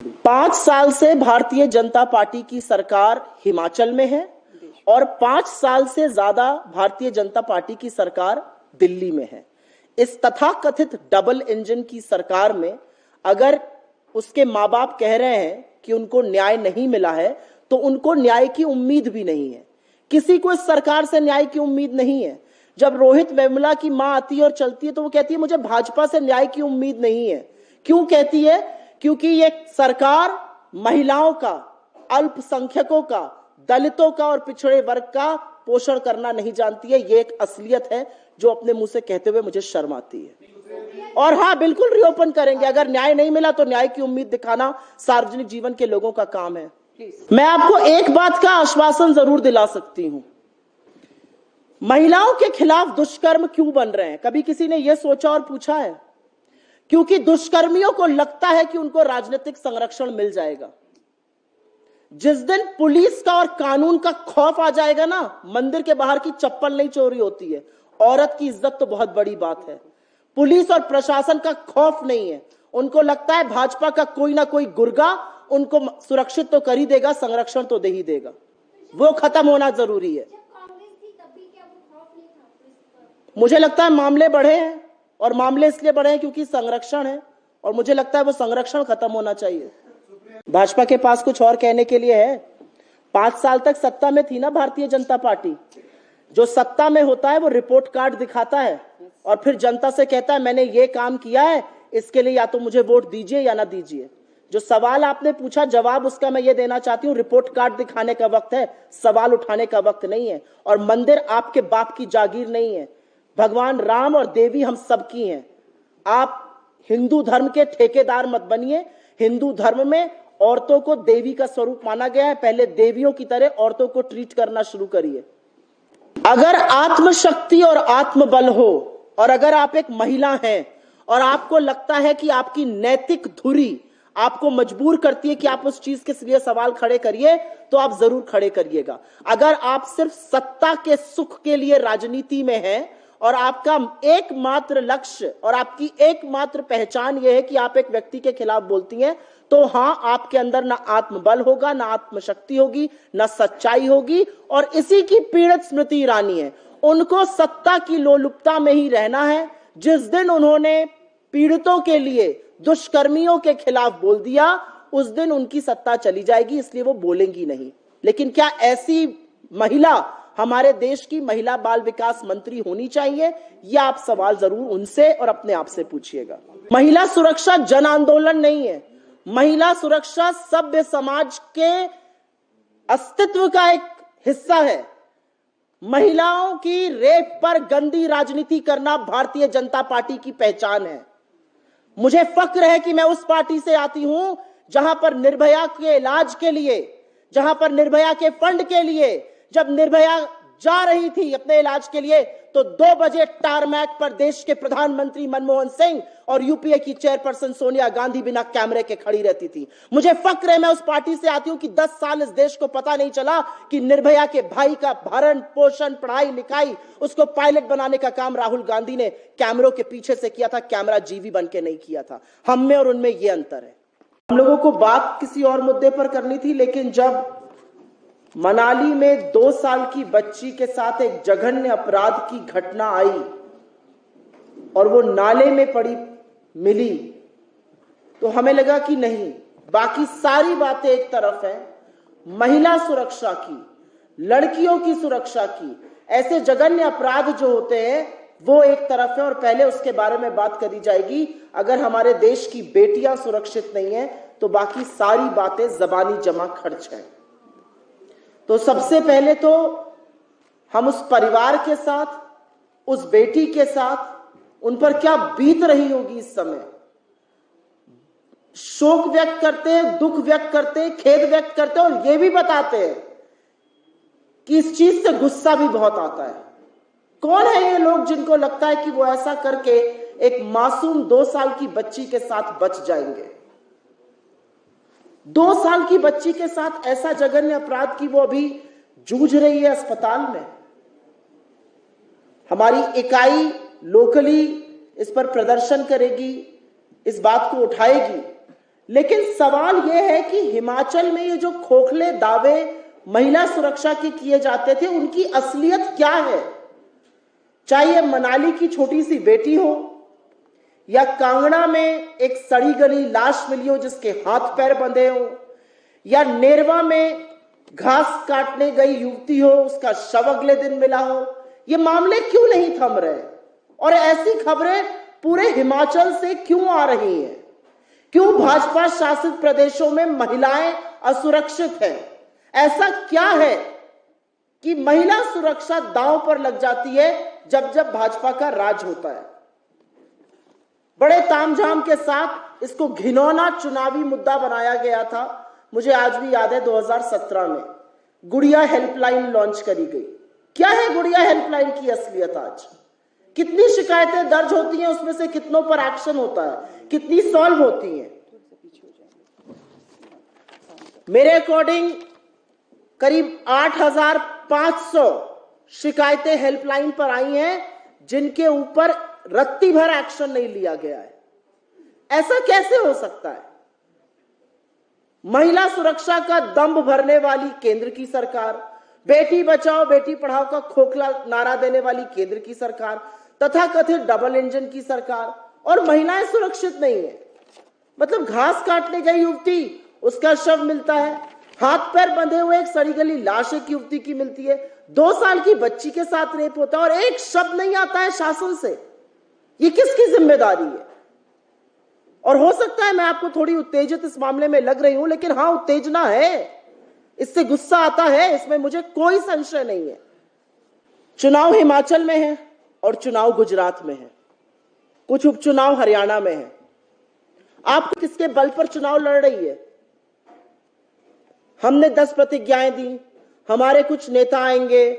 5 साल से भारतीय जनता पार्टी की सरकार हिमाचल में है और 5 साल से ज्यादा भारतीय जनता पार्टी की सरकार दिल्ली में है। इस तथाकथित डबल इंजन की सरकार में अगर उसके माँ बाप कह रहे हैं कि उनको न्याय नहीं मिला है, तो उनको न्याय की उम्मीद भी नहीं है। किसी को इस सरकार से न्याय की उम्मीद नहीं है। जब रोहित वेमुला की मां आती है और चलती है तो वो कहती है मुझे भाजपा से न्याय की उम्मीद नहीं है। क्यों कहती है? क्योंकि ये सरकार महिलाओं का, अल्पसंख्यकों का, दलितों का और पिछड़े वर्ग का पोषण करना नहीं जानती है। ये एक असलियत है जो अपने मुंह से कहते हुए मुझे शर्म आती है। और हाँ, बिल्कुल रिओपन करेंगे। अगर न्याय नहीं मिला तो न्याय की उम्मीद दिखाना सार्वजनिक जीवन के लोगों का काम है। मैं आपको एक बात का आश्वासन जरूर दिला सकती हूं, महिलाओं के खिलाफ दुष्कर्म क्यों बन रहे हैं? कभी किसी ने यह सोचा और पूछा है? क्योंकि दुष्कर्मियों को लगता है कि उनको राजनीतिक संरक्षण मिल जाएगा। जिस दिन पुलिस का और कानून का खौफ आ जाएगा ना, मंदिर के बाहर की चप्पल नहीं चोरी होती है। औरत की इज्जत तो बहुत बड़ी बात है। पुलिस और प्रशासन का खौफ नहीं है। उनको लगता है भाजपा का कोई ना कोई गुर्गा उनको सुरक्षित तो कर ही देगा, संरक्षण तो दे ही देगा। वो खत्म होना जरूरी है। मुझे लगता है मामले बढ़े हैं, और मामले इसलिए बढ़े हैं क्योंकि संरक्षण है, और मुझे लगता है वो संरक्षण खत्म होना चाहिए। भाजपा के पास कुछ और कहने के लिए है? 5 साल तक सत्ता में थी ना भारतीय जनता पार्टी। जो सत्ता में होता है वो रिपोर्ट कार्ड दिखाता है और फिर जनता से कहता है मैंने ये काम किया है, इसके लिए या तो मुझे वोट दीजिए या ना दीजिए। जो सवाल आपने पूछा, जवाब उसका मैं ये देना चाहती हूँ, रिपोर्ट कार्ड दिखाने का वक्त है, सवाल उठाने का वक्त नहीं है। और मंदिर आपके बाप की जागीर नहीं है। भगवान राम और देवी हम सबकी हैं। आप हिंदू धर्म के ठेकेदार मत बनिए। हिंदू धर्म में औरतों को देवी का स्वरूप माना गया है। पहले देवियों की तरह औरतों को ट्रीट करना शुरू करिए। अगर आत्मशक्ति और आत्मबल हो, और अगर आप एक महिला हैं और आपको लगता है कि आपकी नैतिक धुरी आपको मजबूर करती है कि आप उस चीज के लिए सवाल खड़े करिए, तो आप जरूर खड़े करिएगा। अगर आप सिर्फ सत्ता के सुख के लिए राजनीति में हैं और आपका एकमात्र लक्ष्य और आपकी एकमात्र पहचान यह है कि आप एक व्यक्ति के खिलाफ बोलती हैं, तो हां, आपके अंदर ना आत्मबल होगा, ना आत्मशक्ति होगी, ना सच्चाई होगी। और इसी की पीड़ित स्मृति ईरानी है। उनको सत्ता की लोलुपता में ही रहना है। जिस दिन उन्होंने पीड़ितों के लिए, दुष्कर्मियों के खिलाफ बोल दिया, उस दिन उनकी सत्ता चली जाएगी, इसलिए वो बोलेंगी नहीं। लेकिन क्या ऐसी महिला हमारे देश की महिला बाल विकास मंत्री होनी चाहिए? यह आप सवाल जरूर उनसे और अपने आप से पूछिएगा। महिला सुरक्षा जन आंदोलन नहीं है। महिला सुरक्षा सभ्य समाज के अस्तित्व का एक हिस्सा है। महिलाओं की रेप पर गंदी राजनीति करना भारतीय जनता पार्टी की पहचान है। मुझे फक्र है कि मैं उस पार्टी से आती हूं जहां पर निर्भया के इलाज के लिए, जहां पर निर्भया के फंड के लिए, जब निर्भया जा रही थी अपने इलाज के लिए, तो 2 बजे टारमैक पर देश के प्रधानमंत्री मनमोहन सिंह और यूपीए की चेयरपर्सन सोनिया गांधी बिना कैमरे के खड़ी रहती थी। मुझे फक्र है मैं उस पार्टी से आती हूं कि 10 साल इस देश को पता नहीं चला कि निर्भया के भाई का भरण पोषण, पढ़ाई लिखाई, उसको पायलट बनाने का काम राहुल गांधी ने कैमरों के पीछे से किया था, कैमरा जीवी बन के नहीं किया था। हम में और उनमें यह अंतर है। हम लोगों को बात किसी और मुद्दे पर करनी थी, लेकिन जब मनाली में 2 साल की बच्ची के साथ एक जघन्य अपराध की घटना आई और वो नाले में पड़ी मिली, तो हमें लगा कि नहीं, बाकी सारी बातें एक तरफ है, महिला सुरक्षा की, लड़कियों की सुरक्षा की, ऐसे जघन्य अपराध जो होते हैं वो एक तरफ है, और पहले उसके बारे में बात करी जाएगी। अगर हमारे देश की बेटियां सुरक्षित नहीं है तो बाकी सारी बातें जबानी जमा खर्च है। तो सबसे पहले तो हम उस परिवार के साथ, उस बेटी के साथ, उन पर क्या बीत रही होगी इस समय, शोक व्यक्त करते हैं, दुख व्यक्त करते हैं, खेद व्यक्त करते हैं, और यह भी बताते हैं कि इस चीज से गुस्सा भी बहुत आता है। कौन है ये लोग जिनको लगता है कि वो ऐसा करके एक मासूम 2 साल की बच्ची के साथ बच जाएंगे? 2 साल की बच्ची के साथ ऐसा जघन्य अपराध की वो अभी जूझ रही है अस्पताल में। हमारी इकाई लोकली इस पर प्रदर्शन करेगी, इस बात को उठाएगी, लेकिन सवाल यह है कि हिमाचल में ये जो खोखले दावे महिला सुरक्षा के किए जाते थे, उनकी असलियत क्या है? चाहे मनाली की छोटी सी बेटी हो, या कांगड़ा में एक सड़ी गली लाश मिली हो जिसके हाथ पैर बंधे हो, या नेरवा में घास काटने गई युवती हो, उसका शव अगले दिन मिला हो, ये मामले क्यों नहीं थम रहे? और ऐसी खबरें पूरे हिमाचल से क्यों आ रही हैं? क्यों भाजपा शासित प्रदेशों में महिलाएं असुरक्षित हैं? ऐसा क्या है कि महिला सुरक्षा दांव पर लग जाती है जब जब भाजपा का राज होता है? बड़े तामझाम के साथ इसको घिनौना चुनावी मुद्दा बनाया गया था। मुझे आज भी याद है 2017 में गुड़िया हेल्पलाइन लॉन्च करी गई। क्या है गुड़िया हेल्पलाइन की असलियत आज? कितनी शिकायतें दर्ज होती हैं, उसमें से कितनों पर एक्शन होता है, कितनी सॉल्व होती हैं? मेरे अकॉर्डिंग करीब 8,500 शिकायतें हेल्पलाइन पर आई हैं जिनके ऊपर रत्ती भर एक्शन नहीं लिया गया है। ऐसा कैसे हो सकता है? महिला सुरक्षा का दंभ भरने वाली केंद्र की सरकार, बेटी बचाओ बेटी पढ़ाओ का खोखला नारा देने वाली केंद्र की सरकार, तथाकथित डबल इंजन की सरकार, और महिलाएं सुरक्षित नहीं है। मतलब घास काटने गई युवती, उसका शव मिलता है, हाथ पैर बंधे हुए एक सड़ी गली लाश एक युवती की मिलती है, 2 साल की बच्ची के साथ रेप होता है और एक शब्द नहीं आता है शासन से। ये किसकी जिम्मेदारी है? और हो सकता है मैं आपको थोड़ी उत्तेजित इस मामले में लग रही हूं, लेकिन हां, उत्तेजना है, इससे गुस्सा आता है, इसमें मुझे कोई संशय नहीं है। चुनाव हिमाचल में है और चुनाव गुजरात में है, कुछ उपचुनाव हरियाणा में है। आप किसके बल पर चुनाव लड़ रही है? हमने 10 प्रतिज्ञाएं दी, हमारे कुछ नेता आएंगे,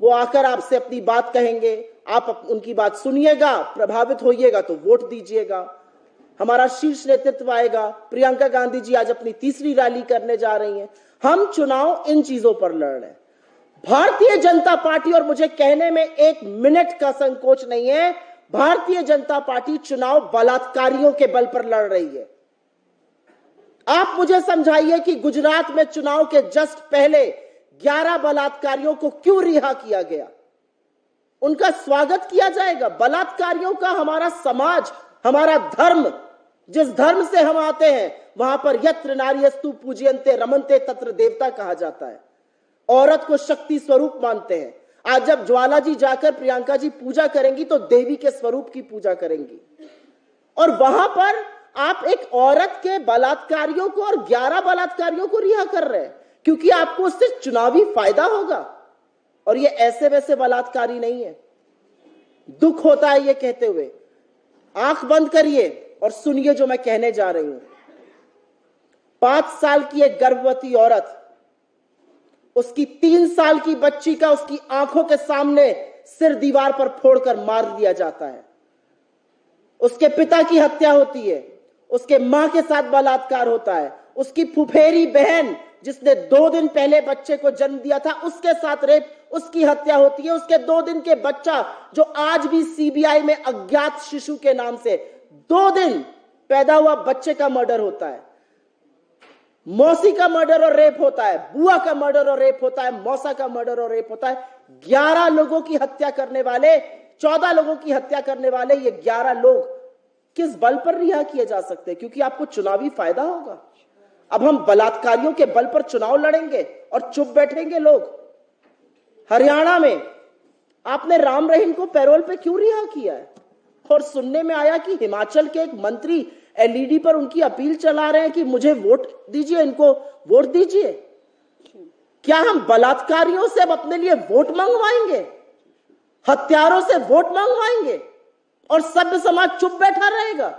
वो आकर आपसे अपनी बात कहेंगे, आप उनकी बात सुनिएगा, प्रभावित होइएगा तो वोट दीजिएगा। हमारा शीर्ष नेतृत्व आएगा, प्रियंका गांधी जी आज अपनी 3री रैली करने जा रही हैं। हम चुनाव इन चीजों पर लड़ रहे हैं। भारतीय जनता पार्टी, और मुझे कहने में 1 मिनट का संकोच नहीं है, भारतीय जनता पार्टी चुनाव बलात्कारियों के बल पर लड़ रही है। आप मुझे समझाइए कि गुजरात में चुनाव के जस्ट पहले 11 बलात्कारियों को क्यों रिहा किया गया? उनका स्वागत किया जाएगा। बलात्कारियों का हमारा समाज, हमारा धर्म, जिस धर्म से हम आते हैं, वहां पर यत्र नार्यस्तु पूज्यन्ते रमन्ते तत्र देवता कहा जाता है। औरत को शक्ति स्वरूप मानते हैं। आज जब ज्वाला जी जाकर प्रियंका जी पूजा करेंगी तो देवी के स्वरूप की पूजा करेंगी, और वहां पर आप एक औरत के बलात्कारियों को और 11 बलात्कारियों को रिहा कर रहे हैं क्योंकि आपको उससे चुनावी फायदा होगा। और ये ऐसे वैसे बलात्कारी नहीं है। दुख होता है ये कहते हुए। आंख बंद करिए और सुनिए जो मैं कहने जा रही हूं। 5 साल की एक गर्भवती औरत, उसकी 3 साल की बच्ची का उसकी आंखों के सामने सिर दीवार पर फोड़कर मार दिया जाता है। उसके पिता की हत्या होती है, उसके मां के साथ बलात्कार होता है, उसकी फुफेरी बहन जिसने 2 दिन पहले बच्चे को जन्म दिया था उसके साथ रेप, उसकी हत्या होती है। उसके 2 दिन के बच्चा जो आज भी सीबीआई में अज्ञात शिशु के नाम से 2 दिन पैदा हुआ बच्चे का मर्डर होता है। मौसी का मर्डर और रेप होता है, बुआ का मर्डर और रेप होता है, मौसा का मर्डर और रेप होता है। 11 लोगों की हत्या करने वाले, 14 लोगों की हत्या करने वाले ये 11 लोग किस बल पर रिहा किए जा सकते हैं? क्योंकि आपको चुनावी फायदा होगा। अब हम बलात्कारियों के बल पर चुनाव लड़ेंगे और चुप बैठेंगे लोग? हरियाणा में आपने राम रहीम को पैरोल पे क्यों रिहा किया है? और सुनने में आया कि हिमाचल के एक मंत्री एलईडी पर उनकी अपील चला रहे हैं कि मुझे वोट दीजिए, इनको वोट दीजिए। क्या हम बलात्कारियों से अब अपने लिए वोट मंगवाएंगे, हत्यारों से वोट मंगवाएंगे और सभ्य समाज चुप बैठा रहेगा?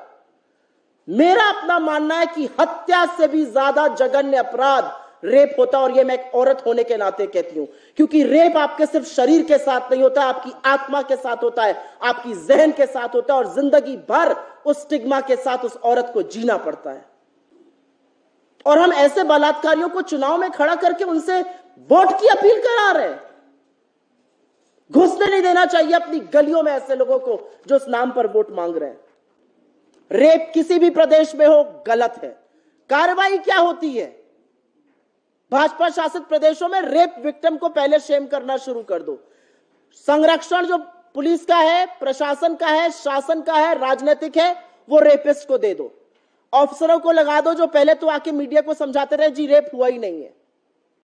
मेरा अपना मानना है कि हत्या से भी ज्यादा जघन्य अपराध रेप होता है, और यह मैं एक औरत होने के नाते कहती हूं, क्योंकि रेप आपके सिर्फ शरीर के साथ नहीं होता, आपकी आत्मा के साथ होता है, आपकी जहन के साथ होता है, और जिंदगी भर उस स्टिग्मा के साथ उस औरत को जीना पड़ता है। और हम ऐसे बलात्कारियों को चुनाव में खड़ा करके उनसे वोट की अपील करा रहे हैं। घुसने नहीं देना चाहिए अपनी गलियों में ऐसे लोगों को जो उस नाम पर वोट मांग रहे हैं। रेप किसी भी प्रदेश में हो गलत है, कार्रवाई क्या होती है? भाजपा शासित प्रदेशों में रेप विक्टिम को पहले शेम करना शुरू कर दो। संरक्षण जो पुलिस का है, प्रशासन का है, शासन का है, राजनीतिक है, वो रेपिस्ट को दे दो। ऑफिसरों को लगा दो जो पहले तो आके मीडिया को समझाते रहे जी रेप हुआ ही नहीं है।